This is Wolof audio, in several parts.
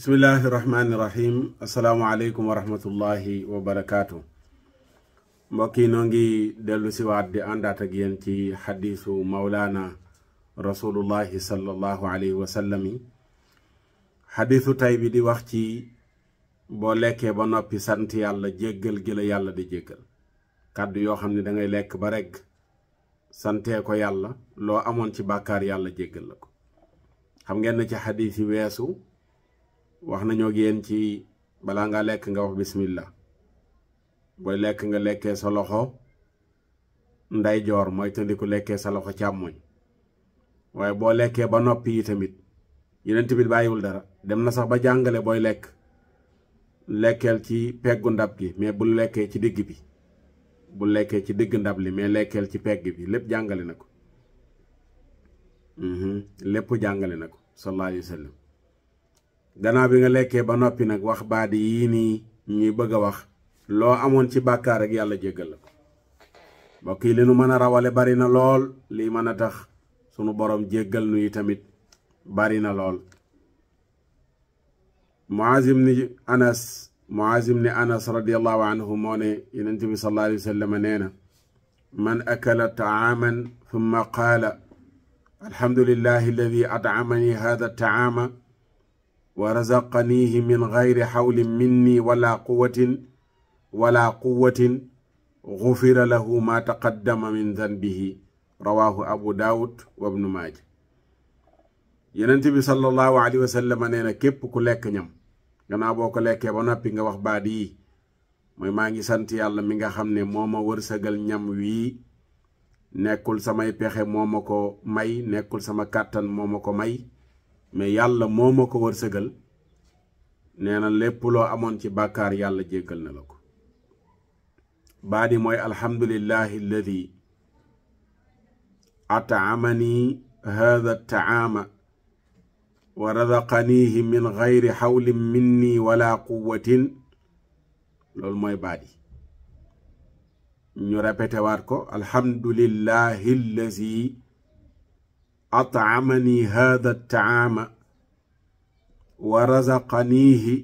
bismillahi rahmaani rahim asalaamaaleykum wa rahmatullahi wa barakaatu. mbokk yi noo ngi dellu siwaat di àndaat ak yéen ci xadiisu mawlaana rasulullahi sallallahu alayhi wa sallam yi. xadiisu tay bi di wax ci boo lekkee ba noppi sant yàlla jéggal gi la yàlla di jéggal. kàddu yoo xam ne dangay lekk ba rekk santee ko yàlla loo amoon ci bàkkaar yàlla jéggal la ko. xam ngeen ne ci xadiis yi weesu wax nañoo ak yéen ci balaa nga lekk nga wax bismillah. booy lekk nga lekkee sa loxo ndeyjoor mooy tandiku lekkee sa loxo càmmoñ. waaye boo lekkee ba noppi yi tamit yeneen tamit bàyyiwul dara dem na sax ba jàngale booy lekk lekkeel ci peggu ndab gi mais bul lekkee ci digg bi. bul lekkee ci digg ndab li mais lekkeel ci pegg bi lépp jàngale na ko. lépp jàngale na ko sallallahu alayhi wa sallam. gannaaw bi nga lekkee ba noppi nag wax baadi yii nii ñuy bëgg a wax loo amoon ci bàkkaar rek yàlla jéggal la ko. mbokk yi li nu mën a rawale bari na lool lii mën a tax sunu borom jéggal nu yi tamit bari na lool. Muaz ibn Anas radiyallahu anhu moo ne Yonent bi sallallahu alayhi wa sallam nee na man akala taaman thumma qaala alhamdulillahi alladi at'amani hada taama wa razaqanihi min gayri xawlin minni wala quwatin gufira lahu ma taqaddama min danbihi rawahu abu daawud wa ibnu maaja. Yonent bi sallallahu alayhi wa sallam nee na képp ku lekk ñam gannaaw boo ko lekkee ba noppi nga wax baat yi mooy maa ngi sant yàlla mi nga xam ne moo ma wërsëgal ñam wii nekkul samay pexe moo ma ko may nekkul sama kàttan moo ma ko may mais yàlla moo ma ko wërsëgal. nee na lépp loo amoon ci bàkkaar yàlla jéggal na la ko. baadi mooy alhamdulillahi alladi at'amani hada taama wa razaqanihi min gayri xawlin minni wala quwatin. loolu mooy baadi. ñu répété waat ko alhamdulillahi alladi at'amani hada taama wa razaqanihi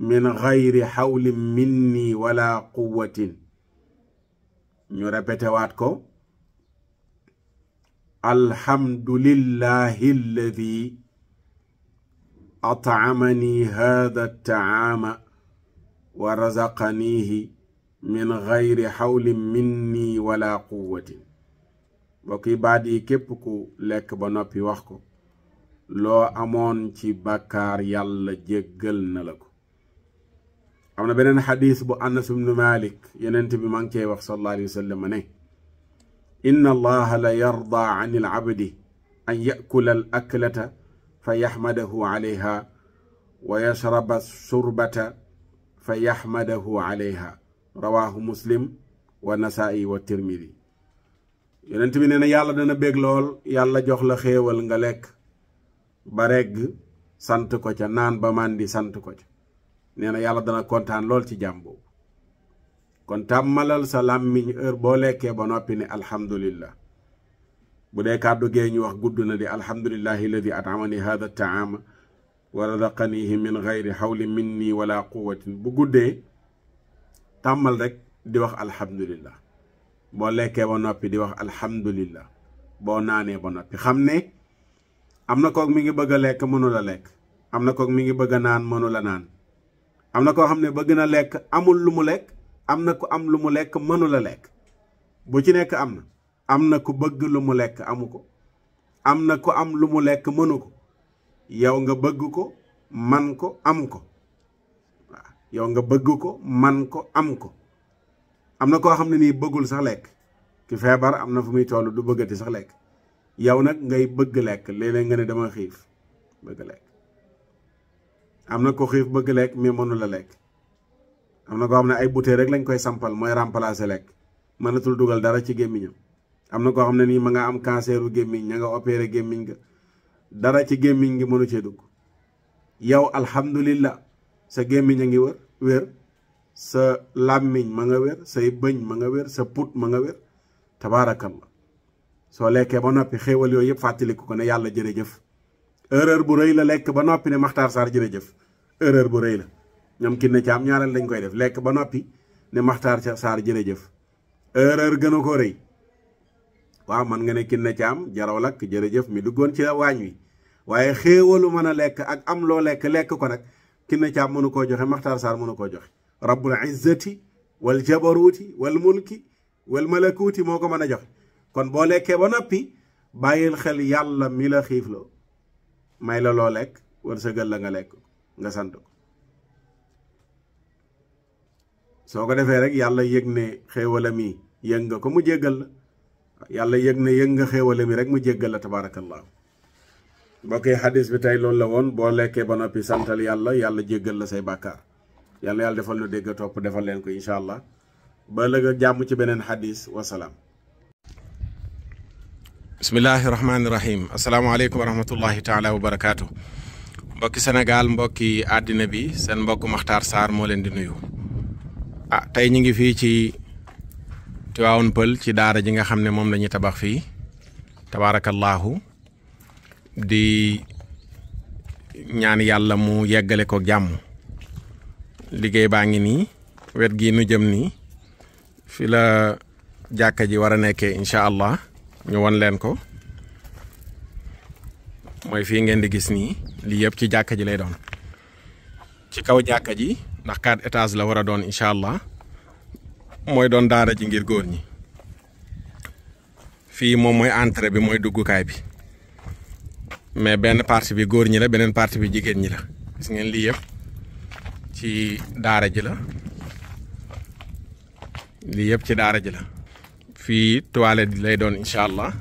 min gayri xawlin minni wala quwatin. ñu répété waat ko alhamdulillahi alladi at'amani hada taama wa razaqanihi min gayri xawlin minni wala quwatin. mbokk yi baat yi képp ku lekk ba noppi wax ko loo amoon ci bàkkaar yàlla jéggal na la ko. am na beneen xadis bu Anas ibnu Malik Yonent bi maa ngi cey wax sallallahu alayhi wa sallam ne inna allaha la yarda an il abdi an yakula al aklata fa yaxmadahu alayha wa yashraba surbata fa yaxmadahu alayha rawahu muslim wa nasaa'i wa tirmidi. Yonent bi nee na yàlla dana bég lool yàlla jox la xéewal nga lekk ba regg sant ko ca naan ba màndi sant ko ca. nee na yàlla dana kontaan lool ci jàmm boobu. kon tàmmalal sa làmmiñ heure boo lekkee ba noppi ne alhamdulillah. bu dee kàddu gee ñu wax gudd na di alhamdulillahi alladi at'amani hada taama wa razaqanihi min gayri xawli minni wala quwatin. bu guddee tàmmal rek di wax alhamdulillah. boo lekkee ba noppi di wax alhamdulillah. boo naanee ba noppi xam ne am na kook mi ngi bëgg a lekk mënu la lekk. am na kook mi ngi bëgg a naan mënu la naan. am na koo xam ne bëgg na lekk amul lu mu lekk. am na ku am lu mu lekk mënu la lekk. bu ci nekk am na. am na ku bëgg lu mu lekk amu ko. am na ku am lu mu lekk mënu ko. yow nga bëgg ko man ko am ko. waaw yow nga bëgg ko man ko am ko. am na koo xam ne nii bëggul sax lekk. ki feebar am na fu muy toll du bëggati sax lekk. yow nag ngay bëgg lekk léeg-léeg nga ne dama xiif bëgg lekk. am na ko xiif bëgg lekk mais mënu la lekk. am na koo xam ne ay bouteille rek lañ koy sampal mooy remplacer lekk mënatul dugal dara ci gémmiñam. am na koo xam ne nii ma nga am canceru gémmiñ ña nga opéré gémmiñ nga dara ci gémmiñ ngi mënu cee dugg. yow alhamdulillah sa gémmiñ a ngi wér sa làmmiñ ma nga wér say bëñ ma nga wér sa put ma nga wér tabaarakallah. soo lekkee ba noppi xéewal yooyu yëpp fàttaliku ko ne yàlla jërëjëf. erreur bu rëy la lekk ba noppi ne Makhtar Sarr jërëjëf erreur bu rëy la. ñoom Kiné Thiam ñaareel dañ koy def lekk ba noppi ne Makhtar Sarr jërëjëf erreur gën a ko rëy. waaw man nga ne Kiné Thiam jaraw lakk jërëjëf mi duggoon ci waañ wi waaye xéewalu mën a lekk ak am loo lekk ko nag Kiné Thiam mënu koo joxe Makhtar Sarr mënu koo joxe. rabbul izzati wal jabaruuti wal mulki wal malakuuti moo ko mën a joxe. kon boo lekkee ba noppi bàyyil xel yàlla mi la xiif loo may la loo lekk wërsëgal la nga lekk nga sant ko. soo ko defee rek yàlla yëg ne xéewala mi yëg nga ko mu jéggal la. yàlla yëg ne yëg nga xéewala mi rek mu jéggal la tabaarakallaahu. mbokk yi xadis bi tey loolu la woon boo lekkee ba noppi santal yàlla yàlla jéggal la say bàkkaar. yàlla defal nu dégg topp defal leen ko incha allah ba lëg jàmm ci beneen xadis wasalaam. bismillahi rahmaani rahim asalaamaaleykum wa rahmatullahi taala wa barakaatu. mbokki Sénégal mbokki àddina bi seen mbokk Makhtar Sarr moo leen di nuyu. tey ñu ngi fii ci Tivaouane Peulh ci daara ji nga xam ne moom la ñuy tabax fii tabaarakallaahu di ñaan yàlla mu yeggale ko jàmm. liggéey baa ngi nii wet gi nu jëm nii fi la jàkka ji war a nekkee incha allah ñu won leen ko mooy fii ngeen di gis nii lii yëpp ci jàkka ji lay doon. ci kaw jàkka ji ndax 4 étages la war a doon incha allah mooy doon daara ji ngir góor ñi. fii moom mooy entrée bi mooy duggukaay bi mais benn partie bi góor ñi la beneen partie bi jigéen ñi la gis ngeen lii yëpp ci daara ji la lii yëpp ci daara ji la. fii toilette lay doon incha allah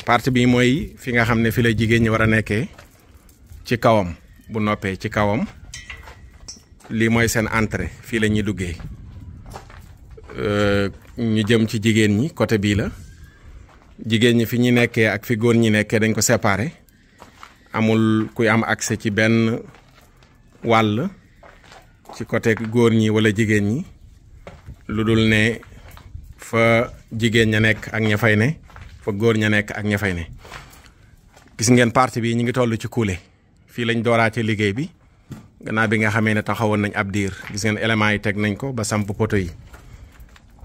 partie bi mooy fi nga xam ne fi la jigéen ñi war a nekkee ci kawam bu noppee ci kawam lii mooy seen entrée fii la ñuy duggee ñu jëm ci jigéen ñi côté bii la jigéen ñi fi ñu nekkee ak fi góor ñi nekkee dañ ko séparé amul kuy am accès ci benn wàll ci côté góor ñi wala jigéen ñi lu dul ne fa jigéen ña nekk ak ña fay ne fa góor ña nekk ak ña fay ne. gis ngeen partie bi ñu ngi toll ci kuule fii lañ dooraatee liggéey bi gannaaw bi nga xamee ne taxawoon nañ ab diir gis ngeen éléments yi teg nañ ko ba samp poto yi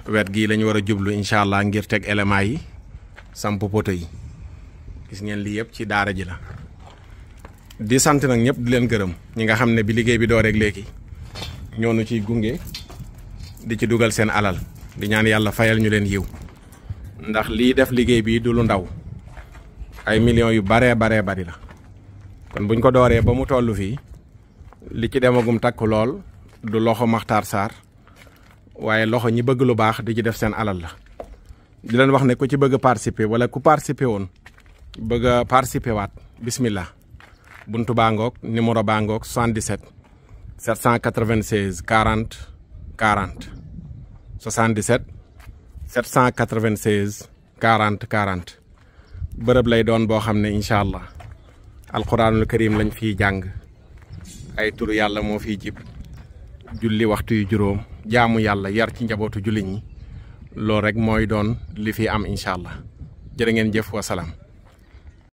wet gii lañ war a jublu incha allah ngir teg éléments yi samp poto yi gis ngeen lii yëpp ci daara ji la. di sant nag ñëpp di leen gërëm ñi nga xam ne bi liggéey bi doo rek léegi ñoonu ciy gunge di ci dugal seen alal di ñaan yàlla fayal ñu leen yiw ndax lii def liggéey bi du lu ndaw ay millions yu baree bari la. kon buñ ko dooree ba mu toll fii li ci demagum takk lool du loxo Makhtar Sarr waaye loxo ñi bëgg lu baax di ci def seen alal la. di leen wax ne ku ci bëgg a participer wala ku participer woon bëgg a participer waat bismillah buntu baa ngoog numéro baa ngoog 77 796 40 40 77 796 40 40 bërëb lay doon boo xam ne incha allah alquranul karim lañ fiy jàng ay turu yàlla moo fiy jib julli waxtu yu juróom jaamu yàlla yar ci njabootu jullit ñi loolu rek mooy doon li fi am incha allah jërë ngeen jëf wa salaam.